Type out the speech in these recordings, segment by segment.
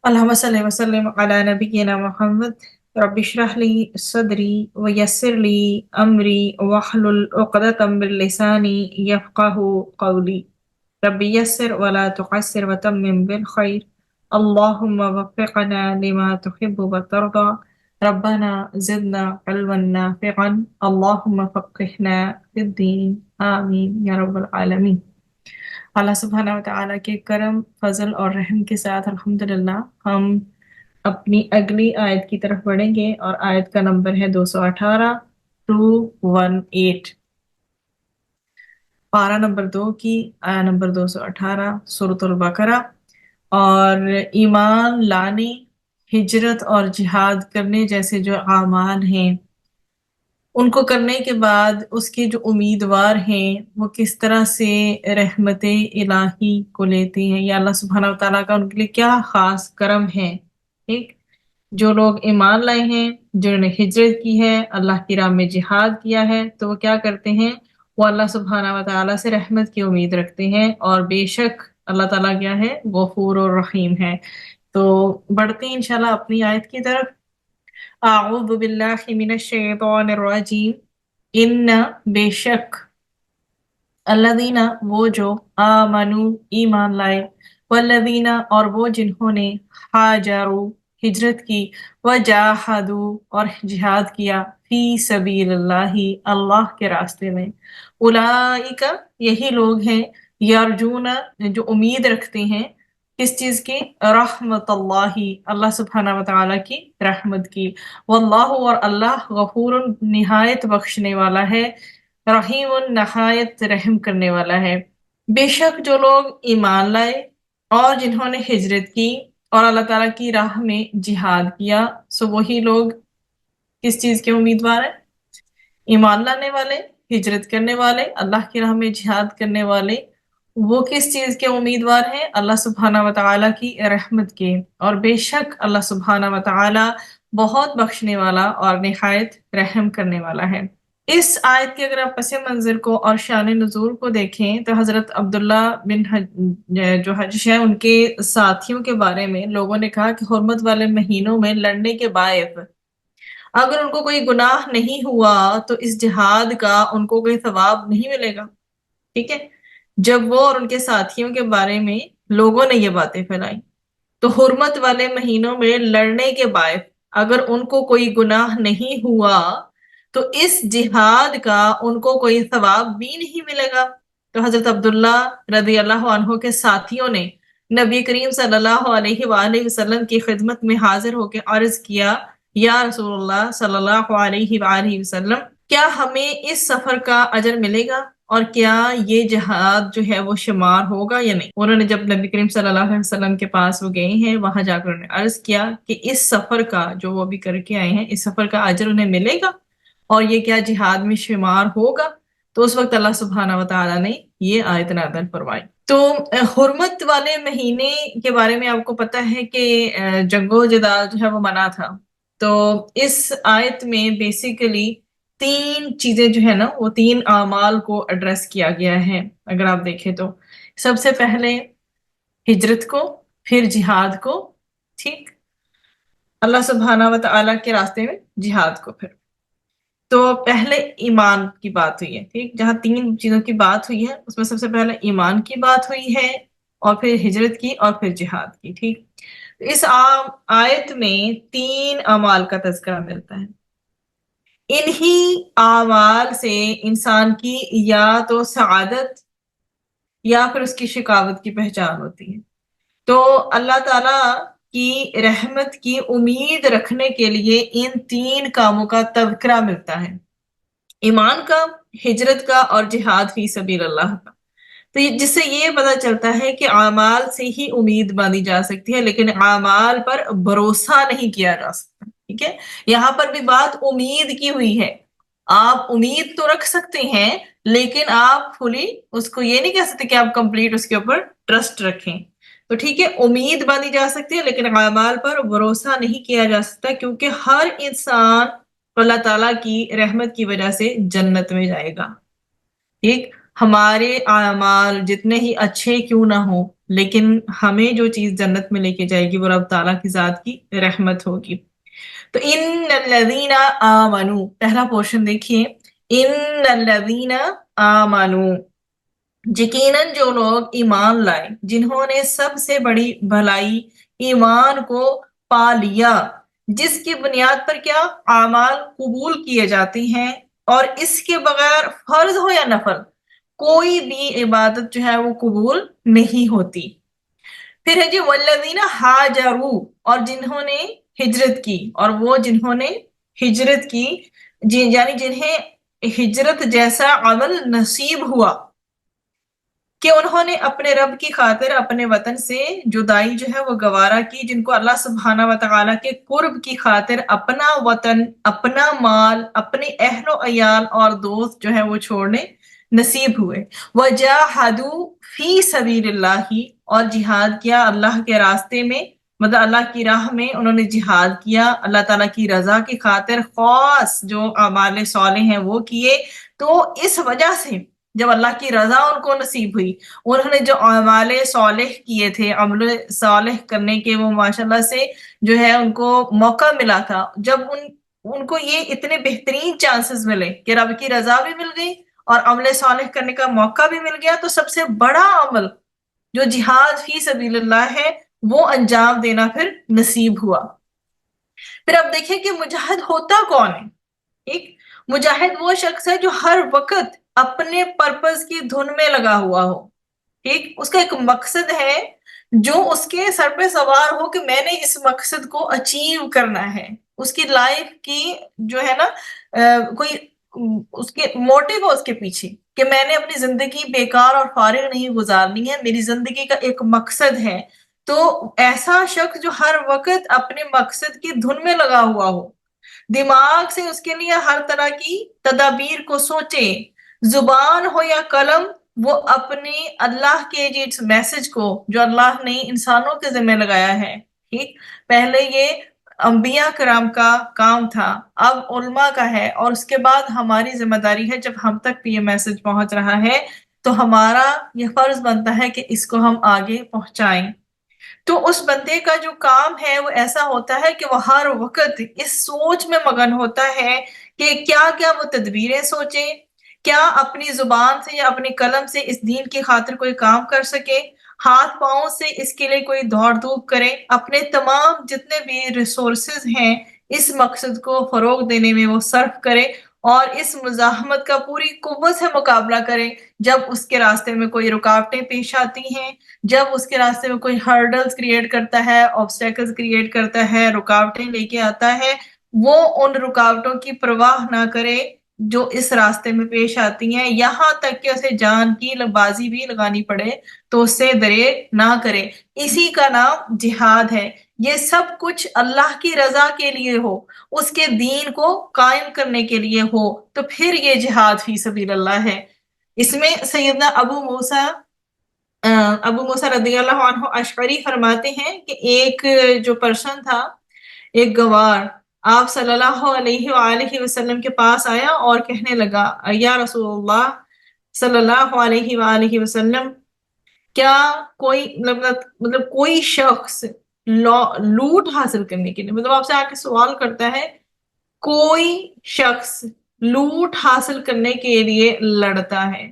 اللهم صل وسلم على نبينا محمد. رب اشرح لي صدري ويسر لي أمري واحلل عقدة من لساني يفقه قولي. رب يسر ولا تعسر وتمم بالخير. اللهم وفقنا لما تحب وترضى. ربنا زدنا علما نافعا. اللهم فقهنا في الدين. آمين يا رب العالمين. اللہ سبحانہ و تعالیٰ کے کرم فضل اور رحم کے ساتھ الحمدللہ ہم اپنی اگلی آیت کی طرف بڑھیں گے، اور آیت کا نمبر ہے 218 218، پارہ نمبر 2 کی آیا نمبر 218 سورۃ البقرہ۔ اور ایمان لانے، ہجرت اور جہاد کرنے جیسے جو اعمال ہیں ان کو کرنے کے بعد اس کے جو امیدوار ہیں وہ کس طرح سے رحمت الہی کو لیتے ہیں، یا اللہ سبحانہ و تعالیٰ کا ان کے لیے کیا خاص کرم ہے۔ ٹھیک، جو لوگ ایمان لائے ہیں، جنہوں نے ہجرت کی ہے، اللہ کی راہ میں جہاد کیا ہے، تو وہ کیا کرتے ہیں؟ وہ اللہ سبحانہ و تعالیٰ سے رحمت کی امید رکھتے ہیں، اور بے شک اللہ تعالیٰ کیا ہے؟ غفور اور رحیم ہے۔ تو بڑھتے ہیں انشاءاللہ اپنی آیت کی طرف۔ اعوذ باللہ من الشیطان الرجیم۔ ان بے شک، الذین وہ جو، آمنو ایمان لائے، والذین اور وہ جنہوں نے، ہاجروا ہجرت کی، وجاہدوا اور جہاد کیا، فی سبیل اللہ اللہ کے راستے میں، اولئک یہی لوگ ہیں، یرجون جو امید رکھتے ہیں، کس چیز کی؟ رحمت اللہ اللہ سبحانہ و تعالیٰ کی رحمت کی، واللہ اور اللہ غفور نہایت بخشنے والا ہے، رحیم نہایت رحم کرنے والا ہے۔ بے شک جو لوگ ایمان لائے اور جنہوں نے ہجرت کی اور اللہ تعالیٰ کی راہ میں جہاد کیا، سو وہی لوگ کس چیز کے امیدوار ہیں؟ ایمان لانے والے، ہجرت کرنے والے، اللہ کی راہ میں جہاد کرنے والے، وہ کس چیز کے امیدوار ہیں؟ اللہ سبحانہ و تعالیٰ کی رحمت کے، اور بے شک اللہ سبحانہ و تعالیٰ بہت بخشنے والا اور نہایت رحم کرنے والا ہے۔ اس آیت کے اگر آپ پس منظر کو اور شان نزول کو دیکھیں تو حضرت عبداللہ بن جو حجش ہیں ان کے ساتھیوں کے بارے میں لوگوں نے کہا کہ حرمت والے مہینوں میں لڑنے کے باعث اگر ان کو کوئی گناہ نہیں ہوا تو اس جہاد کا ان کو کوئی ثواب نہیں ملے گا۔ ٹھیک ہے، جب وہ اور ان کے ساتھیوں کے بارے میں لوگوں نے یہ باتیں پھیلائی تو حرمت والے مہینوں میں لڑنے کے باعث اگر ان کو کوئی گناہ نہیں ہوا تو اس جہاد کا ان کو کوئی ثواب بھی نہیں ملے گا۔ تو حضرت عبداللہ رضی اللہ عنہ کے ساتھیوں نے نبی کریم صلی اللہ علیہ وآلہ وسلم کی خدمت میں حاضر ہو کے عرض کیا، یا رسول اللہ صلی اللہ علیہ وآلہ وسلم، کیا ہمیں اس سفر کا اجر ملے گا، اور کیا یہ جہاد جو ہے وہ شمار ہوگا یا نہیں؟ انہوں نے جب نبی کریم صلی اللہ علیہ وسلم کے پاس وہ گئے ہیں، وہاں جا کر انہوں نے عرض کیا کہ اس سفر کا جو وہ بھی کر کے آئے ہیں، اس سفر کا اجر انہیں ملے گا اور یہ کیا جہاد میں شمار ہوگا؟ تو اس وقت اللہ سبحانہ و تعالیٰ نے یہ آیت نازل فرمائی۔ تو حرمت والے مہینے کے بارے میں آپ کو پتہ ہے کہ جنگ و جدال جو ہے وہ منع تھا۔ تو اس آیت میں بیسیکلی 3 چیزیں جو ہے نا وہ 3 اعمال کو ایڈریس کیا گیا ہے۔ اگر آپ دیکھیں تو سب سے پہلے ہجرت کو، پھر جہاد کو، ٹھیک، اللہ سبحانہ و تعالیٰ کے راستے میں جہاد کو۔ پھر تو پہلے ایمان کی بات ہوئی ہے، ٹھیک، جہاں 3 چیزوں کی بات ہوئی ہے اس میں سب سے پہلے ایمان کی بات ہوئی ہے، اور پھر ہجرت کی، اور پھر جہاد کی۔ ٹھیک، اس آیت میں 3 اعمال کا تذکرہ ملتا ہے۔ انہی اعمال سے انسان کی یا تو سعادت یا پھر اس کی شقاوت کی پہچان ہوتی ہے۔ تو اللہ تعالیٰ کی رحمت کی امید رکھنے کے لیے ان 3 کاموں کا تذکرہ ملتا ہے، ایمان کا، ہجرت کا، اور جہاد فی سبیل اللہ کا۔ تو جس سے یہ پتہ چلتا ہے کہ اعمال سے ہی امید باندھی جا سکتی ہے، لیکن اعمال پر بھروسہ نہیں کیا جا سکتا۔ ٹھیک ہے، یہاں پر بھی بات امید کی ہوئی ہے۔ آپ امید تو رکھ سکتے ہیں لیکن آپ فلی اس کو یہ نہیں کہہ سکتے کہ آپ کمپلیٹ اس کے اوپر ٹرسٹ رکھیں۔ تو ٹھیک ہے، امید باندھی جا سکتی ہے لیکن اعمال پر بھروسہ نہیں کیا جا سکتا، کیونکہ ہر انسان اللہ تعالیٰ کی رحمت کی وجہ سے جنت میں جائے گا۔ ٹھیک، ہمارے اعمال جتنے ہی اچھے کیوں نہ ہوں، لیکن ہمیں جو چیز جنت میں لے کے جائے گی وہ رب تعالیٰ کی ذات کی رحمت ہوگی۔ تو ان الذین آمنو، پہلا پورشن دیکھیے، ان الذین آمنو، یقیناً جو لوگ ایمان لائے، جنہوں نے سب سے بڑی بھلائی ایمان کو پا لیا، جس کی بنیاد پر کیا اعمال قبول کیے جاتے ہیں، اور اس کے بغیر فرض ہو یا نفل کوئی بھی عبادت جو ہے وہ قبول نہیں ہوتی۔ پھر ہے جی والذین ہاجروا، اور جنہوں نے ہجرت کی، اور وہ جنہوں نے ہجرت کی یعنی جنہیں ہجرت جیسا عمل نصیب ہوا کہ انہوں نے اپنے رب کی خاطر اپنے وطن سے جدائی جو ہے وہ گوارا کی، جن کو اللہ سبحانہ و تعالیٰ کے قرب کی خاطر اپنا وطن، اپنا مال، اپنے اہل و عیال اور دوست جو ہے وہ چھوڑنے نصیب ہوئے۔ وَجَاهَدُوا فِي سَبِيلِ اللَّهِ، اور جہاد کیا اللہ کے راستے میں، مطلب اللہ کی راہ میں انہوں نے جہاد کیا، اللہ تعالیٰ کی رضا کی خاطر خاص جو اعمال صالح ہیں وہ کیے۔ تو اس وجہ سے جب اللہ کی رضا ان کو نصیب ہوئی، انہوں نے جو اعمال صالح کیے تھے، عمل صالح کرنے کے وہ ماشاءاللہ سے جو ہے ان کو موقع ملا تھا، جب ان کو یہ اتنے بہترین چانسز ملے کہ رب کی رضا بھی مل گئی اور عمل صالح کرنے کا موقع بھی مل گیا، تو سب سے بڑا عمل جو جہاد فی سبیل اللہ ہے وہ انجام دینا پھر نصیب ہوا۔ پھر اب دیکھیں کہ مجاہد ہوتا کون ہے؟ ٹھیک، مجاہد وہ شخص ہے جو ہر وقت اپنے پرپز کی دھن میں لگا ہوا ہو، ٹھیک، اس کا ایک مقصد ہے جو اس کے سر پہ سوار ہو کہ میں نے اس مقصد کو اچیو کرنا ہے، اس کی لائف کی جو ہے نا کوئی اس کے موٹیو ہو اس کے پیچھے کہ میں نے اپنی زندگی بیکار اور فارغ نہیں گزارنی ہے، میری زندگی کا ایک مقصد ہے۔ تو ایسا شخص جو ہر وقت اپنے مقصد کی دھن میں لگا ہوا ہو، دماغ سے اس کے لیے ہر طرح کی تدابیر کو سوچے، زبان ہو یا قلم، وہ اپنے اللہ کے جس میسج کو جو اللہ نے انسانوں کے ذمہ لگایا ہے، ٹھیک، پہلے یہ انبیاء کرام کا کام تھا، اب علماء کا ہے، اور اس کے بعد ہماری ذمہ داری ہے جب ہم تک بھی یہ میسج پہنچ رہا ہے تو ہمارا یہ فرض بنتا ہے کہ اس کو ہم آگے پہنچائیں۔ تو اس بندے کا جو کام ہے وہ ایسا ہوتا ہے کہ وہ ہر وقت اس سوچ میں مگن ہوتا ہے کہ کیا کیا وہ تدبیریں سوچے، کیا اپنی زبان سے یا اپنی قلم سے اس دین کی خاطر کوئی کام کر سکے، ہاتھ پاؤں سے اس کے لیے کوئی دوڑ دھوپ کرے، اپنے تمام جتنے بھی ریسورسز ہیں اس مقصد کو فروغ دینے میں وہ صرف کرے، اور اس مزاحمت کا پوری قوت سے مقابلہ کرے جب اس کے راستے میں کوئی رکاوٹیں پیش آتی ہیں، جب اس کے راستے میں کوئی ہرڈلز کریٹ کرتا ہے، آبسٹیکلز کریٹ کرتا ہے، رکاوٹیں لے کے آتا ہے، وہ ان رکاوٹوں کی پرواہ نہ کرے جو اس راستے میں پیش آتی ہیں، یہاں تک کہ اسے جان کی بازی بھی لگانی پڑے تو اس سے دریغ نہ کرے۔ اسی کا نام جہاد ہے۔ یہ سب کچھ اللہ کی رضا کے لیے ہو، اس کے دین کو قائم کرنے کے لیے ہو، تو پھر یہ جہاد فی سبیل اللہ ہے۔ اس میں سیدنا ابو موسیٰ رضی اللہ عنہ اشعری فرماتے ہیں کہ ایک جو پرسن تھا، ایک گوار، آپ صلی اللہ علیہ وآلہ وسلم کے پاس آیا اور کہنے لگا، یا رسول اللہ صلی اللہ علیہ وآلہ وسلم، کیا کوئی مطلب کوئی شخص لوٹ حاصل کرنے کے لیے، مطلب آپ سے آ کے سوال کرتا ہے، کوئی شخص لوٹ حاصل کرنے کے لیے لڑتا ہے،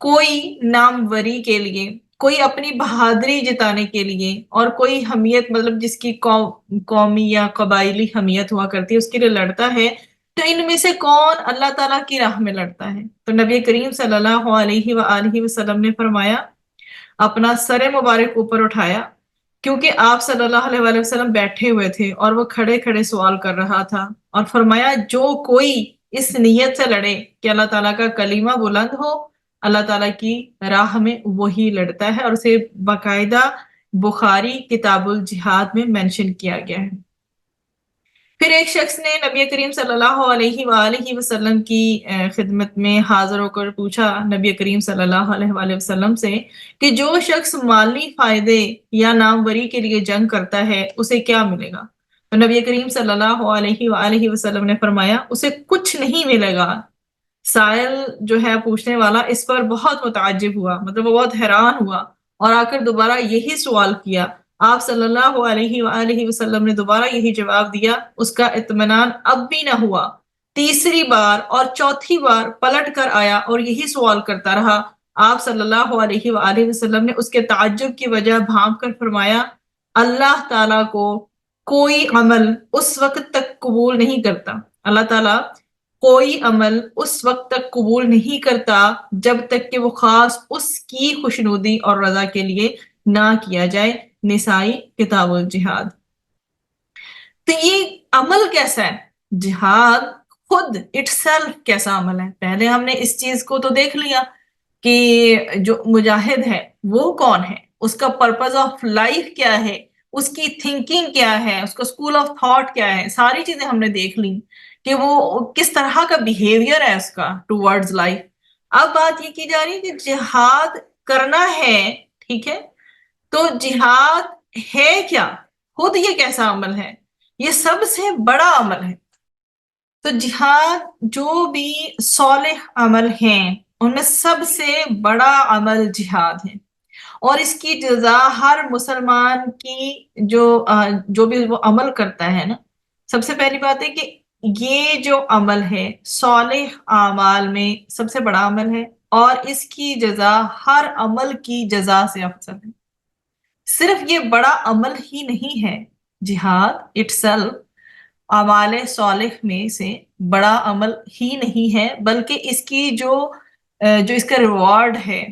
کوئی ناموری کے لیے، کوئی اپنی بہادری جتانے کے لیے، اور کوئی حمیت مطلب جس کی قومی یا قبائلی حمیت ہوا کرتی ہے اس کے لیے لڑتا ہے، تو ان میں سے کون اللہ تعالیٰ کی راہ میں لڑتا ہے؟ تو نبی کریم صلی اللہ علیہ وآلہ وسلم نے فرمایا، اپنا سر مبارک اوپر اٹھایا، کیونکہ آپ صلی اللہ علیہ وآلہ وسلم بیٹھے ہوئے تھے اور وہ کھڑے کھڑے سوال کر رہا تھا، اور فرمایا جو کوئی اس نیت سے لڑے کہ اللہ تعالیٰ کا کلمہ بلند ہو، اللہ تعالیٰ کی راہ میں، وہی لڑتا ہے، اور اسے باقاعدہ بخاری کتاب الجہاد میں مینشن کیا گیا ہے۔ پھر ایک شخص نے نبی کریم صلی اللہ علیہ وآلہ وسلم کی خدمت میں حاضر ہو کر پوچھا نبی کریم صلی اللہ علیہ وآلہ وسلم سے کہ جو شخص مالی فائدے یا ناموری کے لیے جنگ کرتا ہے اسے کیا ملے گا؟ تو نبی کریم صلی اللہ علیہ وآلہ وسلم نے فرمایا، اسے کچھ نہیں ملے گا سائل جو ہے پوچھنے والا اس پر بہت متعجب ہوا، مطلب وہ بہت حیران ہوا اور آ کر دوبارہ یہی سوال کیا۔ آپ صلی اللہ علیہ وآلہ وسلم نے دوبارہ یہی جواب دیا۔ اس کا اطمینان اب بھی نہ ہوا، تیسری بار اور چوتھی بار پلٹ کر آیا اور یہی سوال کرتا رہا۔ آپ صلی اللہ علیہ وآلہ وسلم نے اس کے تعجب کی وجہ بھانپ کر فرمایا، اللہ تعالیٰ کو کوئی عمل اس وقت تک قبول نہیں کرتا، اللہ تعالیٰ کوئی عمل اس وقت تک قبول نہیں کرتا جب تک کہ وہ خاص اس کی خوشنودی اور رضا کے لیے نہ کیا جائے۔ نسائی کتاب الجہاد۔ تو یہ عمل کیسا ہے؟ جہاد خود اٹ سیلف کیسا عمل ہے؟ پہلے ہم نے اس چیز کو تو دیکھ لیا کہ جو مجاہد ہے وہ کون ہے، اس کا پرپز آف لائف کیا ہے، اس کی تھنکنگ کیا ہے، اس کا اسکول آف تھاٹ کیا ہے، ساری چیزیں ہم نے دیکھ لی کہ وہ کس طرح کا بیہیویئر ہے اس کا ٹوورڈز لائف۔ اب بات یہ کی جا رہی ہے کہ جہاد کرنا ہے، ٹھیک ہے، تو جہاد ہے کیا، خود یہ کیسا عمل ہے؟ یہ سب سے بڑا عمل ہے۔ تو جہاد جو بھی صالح عمل ہیں ان میں سب سے بڑا عمل جہاد ہے، اور اس کی جزا ہر مسلمان کی جو بھی وہ عمل کرتا ہے نا، سب سے پہلی بات ہے کہ یہ جو عمل ہے صالح اعمال میں سب سے بڑا عمل ہے، اور اس کی جزا ہر عمل کی جزا سے افضل ہے۔ صرف یہ بڑا عمل ہی نہیں ہے جہاد اٹ سیلف، اعمال صالح میں سے بڑا عمل ہی نہیں ہے، بلکہ اس کی جو اس کا ریوارڈ ہے،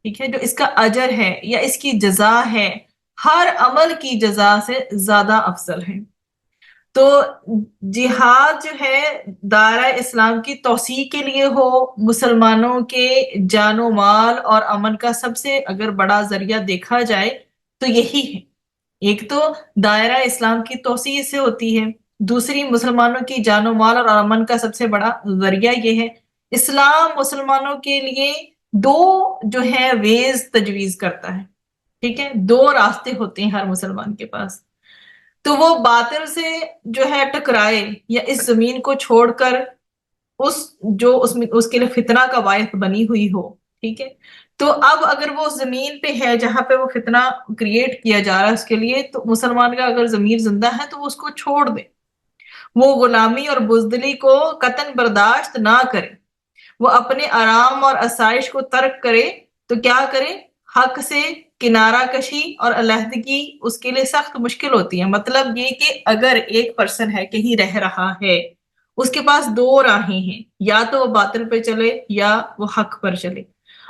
ٹھیک ہے، جو اس کا اجر ہے یا اس کی جزا ہے، ہر عمل کی جزا سے زیادہ افضل ہے۔ تو جہاد جو ہے دائرہ اسلام کی توسیع کے لیے ہو، مسلمانوں کے جان و مال اور امن کا سب سے اگر بڑا ذریعہ دیکھا جائے تو یہی ہے۔ ایک تو دائرہ اسلام کی توسیع سے ہوتی ہے، دوسری مسلمانوں کی جان و مال اور امن کا سب سے بڑا ذریعہ یہ ہے۔ اسلام مسلمانوں کے لیے دو جو ہے ویز تجویز کرتا ہے، ٹھیک ہے، دو راستے ہوتے ہیں ہر مسلمان کے پاس۔ تو وہ باطل سے جو ہے ٹکرائے یا اس زمین کو چھوڑ کر اس کے لیے فتنہ کا باعث بنی ہوئی ہو، ٹھیک ہے، تو اب اگر وہ زمین پہ ہے جہاں پہ وہ فتنہ کریٹ کیا جا رہا ہے اس کے لیے، تو مسلمان کا اگر ضمیر زندہ ہے تو وہ اس کو چھوڑ دے، وہ غلامی اور بزدلی کو قطعاً برداشت نہ کرے، وہ اپنے آرام اور آسائش کو ترک کرے، تو کیا کرے؟ حق سے کنارہ کشی اور علیحدگی اس کے لیے سخت مشکل ہوتی ہے۔ مطلب یہ کہ اگر ایک پرسن ہے کہیں رہ رہا ہے، اس کے پاس دو راہیں ہیں، یا تو وہ باطل پہ چلے یا وہ حق پر چلے۔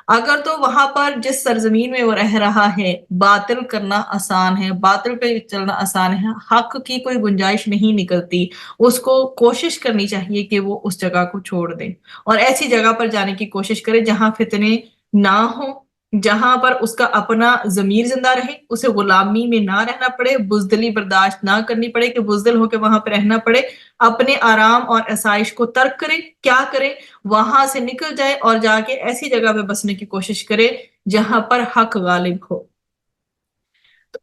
اگر تو وہاں پر جس سرزمین میں وہ رہ رہا ہے باطل کرنا آسان ہے، باطل پہ چلنا آسان ہے، حق کی کوئی گنجائش نہیں نکلتی، اس کو کوشش کرنی چاہیے کہ وہ اس جگہ کو چھوڑ دے اور ایسی جگہ پر جانے کی کوشش کرے جہاں فتنے نہ ہوں، جہاں پر اس کا اپنا ضمیر زندہ رہے، اسے غلامی میں نہ رہنا پڑے، بزدلی برداشت نہ کرنی پڑے کہ بزدل ہو کے وہاں پہ رہنا پڑے، اپنے آرام اور آسائش کو ترک کرے، کیا کرے؟ وہاں سے نکل جائے اور جا کے ایسی جگہ پہ بسنے کی کوشش کرے جہاں پر حق غالب ہو۔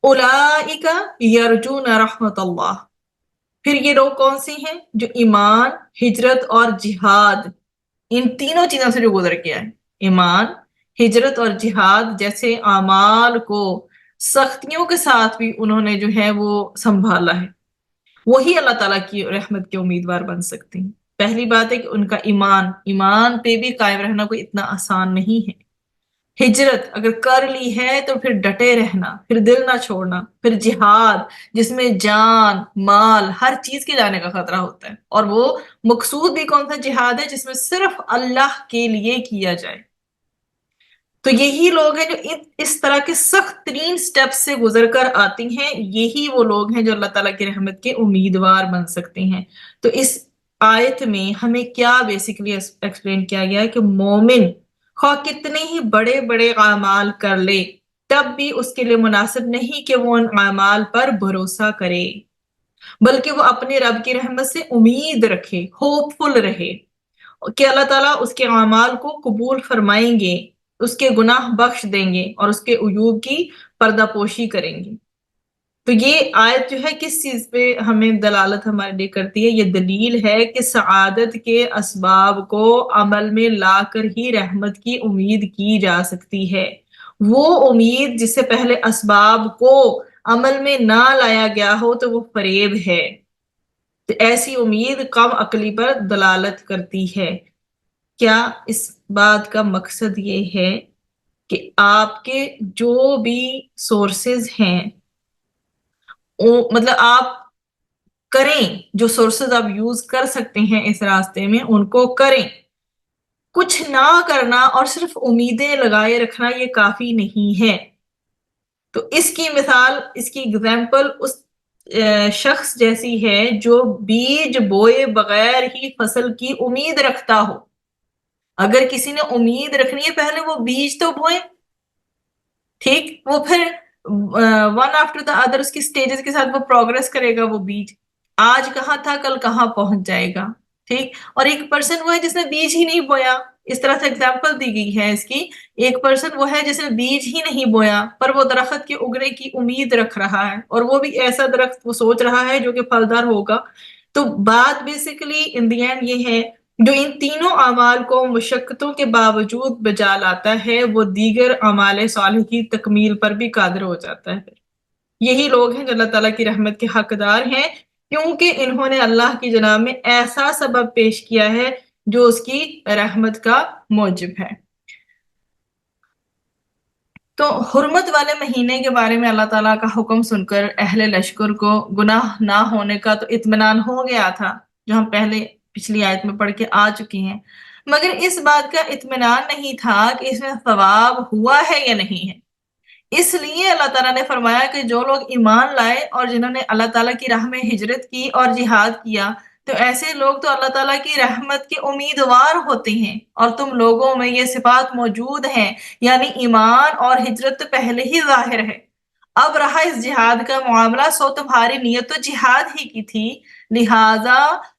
اولئک یرجون رحمت اللہ۔ پھر یہ لوگ کون سی ہیں؟ جو ایمان، ہجرت اور جہاد، ان تینوں چیزوں سے جو گزر گیا ہے، ایمان، ہجرت اور جہاد جیسے اعمال کو سختیوں کے ساتھ بھی انہوں نے جو ہے وہ سنبھالا ہے، وہی اللہ تعالیٰ کی رحمت کے امیدوار بن سکتے ہیں۔ پہلی بات ہے کہ ان کا ایمان پہ بھی قائم رہنا کوئی اتنا آسان نہیں ہے۔ ہجرت اگر کر لی ہے تو پھر ڈٹے رہنا، پھر دل نہ چھوڑنا، پھر جہاد جس میں جان مال ہر چیز کے جانے کا خطرہ ہوتا ہے، اور وہ مقصود بھی کون سا جہاد ہے؟ جس میں صرف اللہ کے لیے کیا جائے۔ تو یہی لوگ ہیں جو اس طرح کے سخت ترین سٹیپ سے گزر کر آتی ہیں، یہی وہ لوگ ہیں جو اللہ تعالیٰ کی رحمت کے امیدوار بن سکتے ہیں۔ تو اس آیت میں ہمیں کیا بیسیکلی ایکسپلین کیا گیا ہے کہ مومن خواہ کتنے ہی بڑے بڑے اعمال کر لے، تب بھی اس کے لیے مناسب نہیں کہ وہ ان اعمال پر بھروسہ کرے، بلکہ وہ اپنے رب کی رحمت سے امید رکھے، ہوپ فل رہے کہ اللہ تعالیٰ اس کے اعمال کو قبول فرمائیں گے، اس کے گناہ بخش دیں گے اور اس کے عیوب کی پردہ پوشی کریں گے۔ تو یہ آیت جو ہے کس چیز پہ ہمیں دلالت ہمارے لیے کرتی ہے؟ یہ دلیل ہے کہ سعادت کے اسباب کو عمل میں لا کر ہی رحمت کی امید کی جا سکتی ہے۔ وہ امید جس سے پہلے اسباب کو عمل میں نہ لایا گیا ہو تو وہ فریب ہے۔ تو ایسی امید کم عقلی پر دلالت کرتی ہے۔ کیا اس بات کا مقصد یہ ہے کہ آپ کے جو بھی سورسز ہیں، مطلب آپ کریں، جو سورسز آپ یوز کر سکتے ہیں اس راستے میں ان کو کریں، کچھ نہ کرنا اور صرف امیدیں لگائے رکھنا یہ کافی نہیں ہے۔ تو اس کی مثال، اس کی اگزامپل اس شخص جیسی ہے جو بیج بوئے بغیر ہی فصل کی امید رکھتا ہو۔ اگر کسی نے امید رکھنی ہے پہلے وہ بیج تو بوئے، ٹھیک، وہ پھر ون آفٹر دا ادر اس کی سٹیجز کے ساتھ وہ پروگرس کرے گا۔ وہ بیج آج کہاں تھا کل کہاں پہنچ جائے گا، ٹھیک۔ اور ایک پرسن وہ ہے جس نے بیج ہی نہیں بویا، اس طرح سے اگزامپل دی گئی ہے اس کی۔ ایک پرسن وہ ہے جس نے بیج ہی نہیں بویا پر وہ درخت کے اگنے کی امید رکھ رہا ہے، اور وہ بھی ایسا درخت وہ سوچ رہا ہے جو کہ پھلدار ہوگا۔ تو بات بیسیکلی ان دی اینڈ یہ ہے، جو ان تینوں اعمال کو مشقتوں کے باوجود بجا لاتا ہے وہ دیگر اعمال صالح کی تکمیل پر بھی قادر ہو جاتا ہے۔ یہی لوگ ہیں جو اللہ تعالیٰ کی رحمت کے حقدار ہیں، کیونکہ انہوں نے اللہ کی جناب میں ایسا سبب پیش کیا ہے جو اس کی رحمت کا موجب ہے۔ تو حرمت والے مہینے کے بارے میں اللہ تعالیٰ کا حکم سن کر اہل لشکر کو گناہ نہ ہونے کا تو اطمینان ہو گیا تھا، جو ہم پہلے پچھلی آیت میں پڑھ کے آ چکے ہیں، مگر اس بات کا اطمینان نہیں تھا کہ اس میں ثواب ہوا ہے یا نہیں ہے۔ اس لیے اللہ تعالیٰ نے فرمایا کہ جو لوگ ایمان لائے اور جنہوں نے اللہ تعالیٰ کی راہ میں ہجرت کی اور جہاد کیا، تو ایسے لوگ تو اللہ تعالیٰ کی رحمت کے امیدوار ہوتے ہیں، اور تم لوگوں میں یہ صفات موجود ہیں، یعنی ایمان اور ہجرت تو پہلے ہی ظاہر ہے۔ اب رہا اس جہاد کا معاملہ، سو تمہاری نیت تو جہاد ہی کی تھی، لہٰذا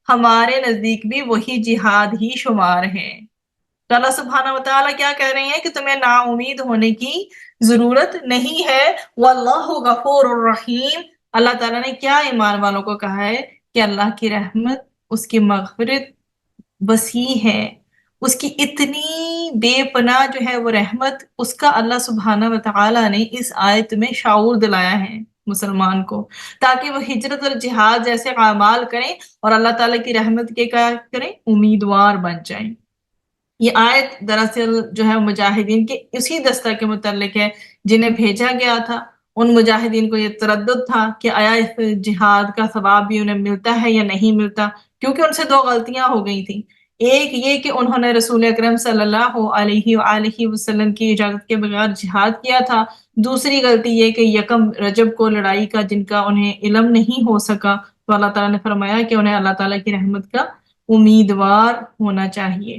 ہمارے نزدیک بھی وہی جہاد ہی شمار ہے۔ تو اللہ سبحانہ وتعالیٰ کیا کہہ رہے ہیں کہ تمہیں نا امید ہونے کی ضرورت نہیں ہے۔ واللہ غفور الرحیم، اللہ تعالیٰ نے کیا ایمان والوں کو کہا ہے کہ اللہ کی رحمت، اس کی مغفرت وسیع ہے، اس کی اتنی بے پناہ جو ہے وہ رحمت، اس کا اللہ سبحانہ وتعالیٰ نے اس آیت میں شعور دلایا ہے مسلمان کو، تاکہ وہ ہجرت اور جہاد جیسے اعمال کریں اور اللہ تعالیٰ کی رحمت کے کیا کریں، امیدوار بن جائیں۔ یہ آیت دراصل جو ہے مجاہدین کے اسی دستہ کے متعلق ہے جنہیں بھیجا گیا تھا۔ ان مجاہدین کو یہ تردد تھا کہ آیا اس جہاد کا ثواب بھی انہیں ملتا ہے یا نہیں ملتا، کیونکہ ان سے دو غلطیاں ہو گئی تھیں۔ ایک یہ کہ انہوں نے رسول اکرم صلی اللہ علیہ وآلہ وسلم کی اجازت کے بغیر جہاد کیا تھا۔ دوسری غلطی یہ کہ یکم رجب کو لڑائی کا جن کا انہیں علم نہیں ہو سکا، تو اللہ تعالیٰ نے فرمایا کہ انہیں اللہ تعالیٰ کی رحمت کا امیدوار ہونا چاہیے۔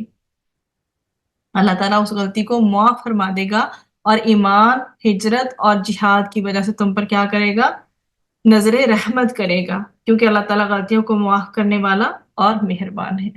اللہ تعالیٰ اس غلطی کو معاف فرما دے گا، اور ایمان، ہجرت اور جہاد کی وجہ سے تم پر کیا کرے گا، نظر رحمت کرے گا، کیونکہ اللہ تعالیٰ غلطیوں کو معاف کرنے والا اور مہربان ہے۔